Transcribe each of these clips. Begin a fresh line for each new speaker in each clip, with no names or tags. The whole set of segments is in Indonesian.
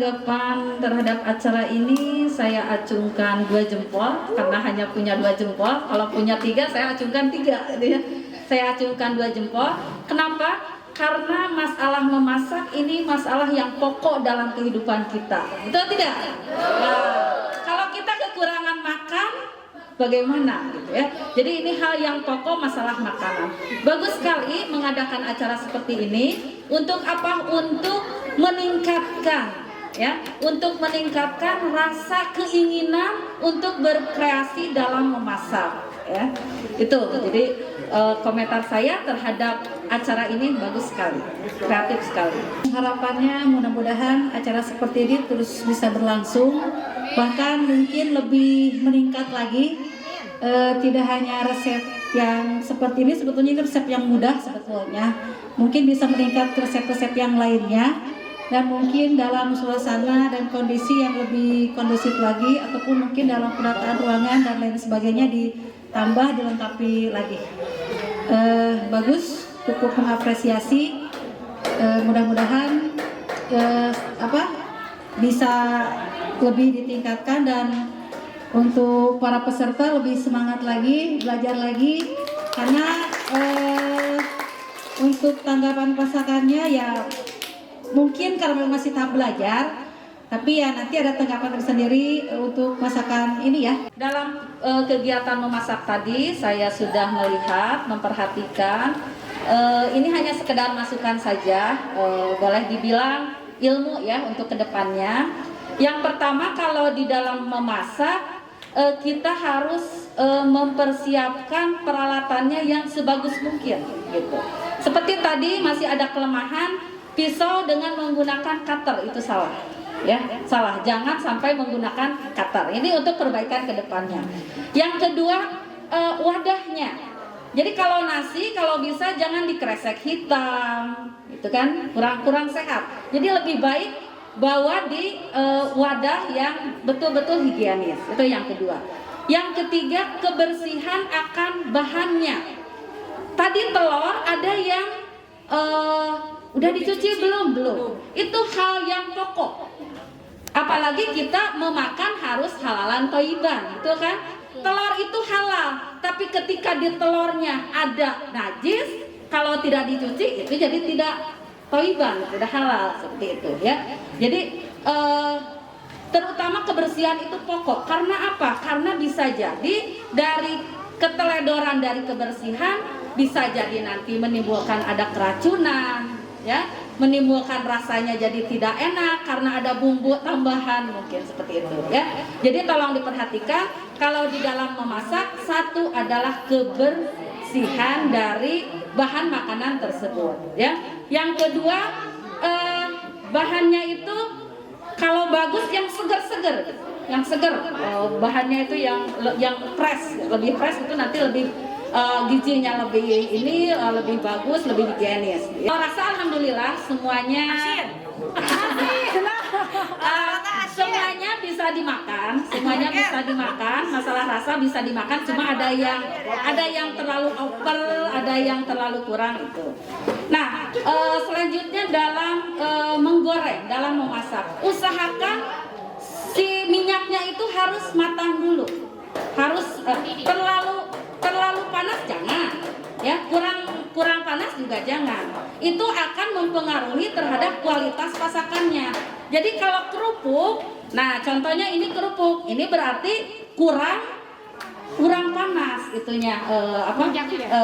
tanggapan terhadap acara ini saya acungkan 2 jempol karena hanya punya 2 jempol. Kalau punya 3 saya acungkan 3 gitu ya. Saya acungkan 2 jempol. Kenapa? Karena masalah memasak ini masalah yang pokok dalam kehidupan kita. Betul tidak? Nah, kalau kita kekurangan makan bagaimana gitu ya. Jadi ini hal yang pokok, masalah makanan. Bagus sekali mengadakan acara seperti ini. Untuk apa? Untuk meningkatkan ya, untuk meningkatkan rasa keinginan untuk berkreasi dalam memasak ya. Itu jadi komentar saya terhadap acara ini bagus sekali, kreatif sekali. Harapannya mudah-mudahan acara seperti ini terus bisa berlangsung, bahkan mungkin lebih meningkat lagi. Tidak hanya resep yang seperti ini, sebetulnya ini resep yang mudah sebetulnya. Mungkin bisa meningkat ke resep-resep yang lainnya, dan mungkin dalam suasana dan kondisi yang lebih kondusif lagi, ataupun mungkin dalam penataan ruangan dan lain sebagainya ditambah, dilengkapi lagi. Bagus, cukup mengapresiasi. Mudah-mudahan bisa lebih ditingkatkan, dan untuk para peserta lebih semangat lagi, belajar lagi, karena untuk tanggapan masakannya ya mungkin karena masih tahap belajar, tapi ya nanti ada tanggapan tersendiri untuk masakan ini ya. Dalam kegiatan memasak tadi saya sudah melihat, memperhatikan, ini hanya sekedar masukan saja, boleh dibilang ilmu ya untuk kedepannya. Yang pertama, kalau di dalam memasak kita harus mempersiapkan peralatannya yang sebagus mungkin gitu. Seperti tadi masih ada kelemahan pisau dengan menggunakan cutter, itu salah ya, salah. Jangan sampai menggunakan cutter. Ini untuk perbaikan ke depannya. Yang kedua, wadahnya. Jadi kalau nasi, kalau bisa jangan dikresek hitam, itu kan kurang sehat. Jadi lebih baik bawa di wadah yang betul-betul higienis. Itu yang kedua. Yang ketiga, kebersihan akan bahannya. Tadi telur ada yang udah dicuci belum? Itu hal yang pokok. Apalagi kita memakan harus halalan thayyiban, itu kan? Telur itu halal, tapi ketika di telurnya ada najis, kalau tidak dicuci itu jadi tidak thayyiban, tidak halal, seperti itu ya. Jadi terutama kebersihan itu pokok. Karena apa? Karena bisa jadi dari keteledoran dari kebersihan bisa jadi nanti menimbulkan ada keracunan ya, menimbulkan rasanya jadi tidak enak karena ada bumbu tambahan, mungkin seperti itu ya. Jadi tolong diperhatikan kalau di dalam memasak, satu adalah kebersihan dari bahan makanan tersebut ya. Yang kedua, bahannya itu kalau bagus yang segar-segar, yang segar, bahannya itu yang fresh, lebih fresh, itu nanti lebih gizinya lebih ini lebih bagus, lebih higienis. Rasa alhamdulillah semuanya semuanya bisa dimakan, semuanya bisa dimakan. Masalah rasa bisa dimakan, cuma ada yang terlalu over, ada yang terlalu kurang itu. Nah, selanjutnya dalam menggoreng, dalam memasak, usahakan si minyaknya itu harus matang dulu. Harus terlalu panas jangan, ya, kurang panas juga jangan. Itu akan mempengaruhi terhadap kualitas masakannya. Jadi kalau kerupuk, nah contohnya ini kerupuk, ini berarti kurang panas itunya,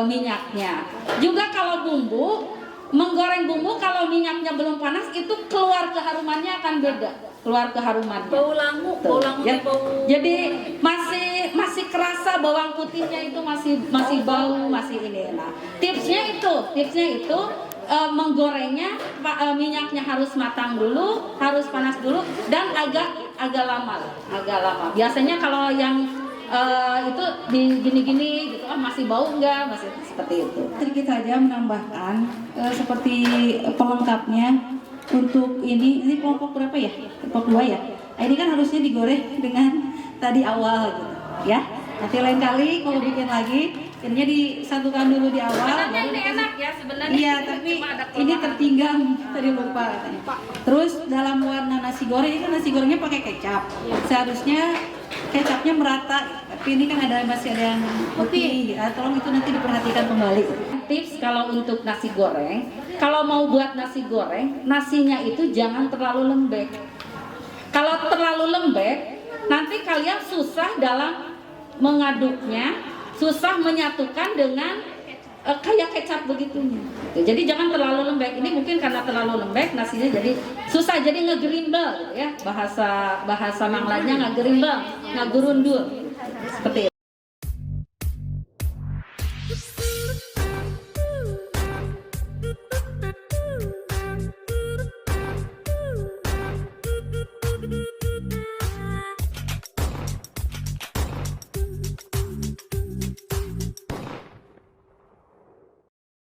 minyaknya. Juga kalau bumbu, menggoreng bumbu kalau minyaknya belum panas itu keluar keharumannya akan beda, keluar keharumannya.
Bau langu
ya.
bau.
Jadi masih kerasa bawang putihnya itu masih bau, masih ini. Nah, tipsnya itu menggorengnya minyaknya harus matang dulu, harus panas dulu, dan agak lama. Biasanya kalau yang itu di gini-gini gitu masih bau enggak, masih seperti itu. Sedikit saja menambahkan seperti pelengkapnya untuk ini kelompok berapa ya? Kelompok 2 ya. Nah, ini kan harusnya digoreng dengan tadi awal gitu ya. Nanti lain kali kalau bikin lagi, ininya disatukan dulu di awal.
Sebenarnya ini enak ya, sebenarnya
Iya, tapi ini tertinggal tadi lupa katanya. Terus dalam warna nasi goreng itu nasi gorengnya pakai kecap. Seharusnya kecapnya merata, tapi ini kan masih ada yang putih. Tolong itu nanti diperhatikan kembali. Tips kalau untuk nasi goreng, kalau mau buat nasi goreng, nasinya itu jangan terlalu lembek. Kalau terlalu lembek, nanti kalian susah dalam mengaduknya, susah menyatukan dengan kayak kecap begitunya. Jadi jangan terlalu lembek. Ini mungkin karena terlalu lembek nasinya jadi susah, jadi ngegerimbel ya. Bahasa Manglanya ngegerimbel, ngagurundul. Seperti itu.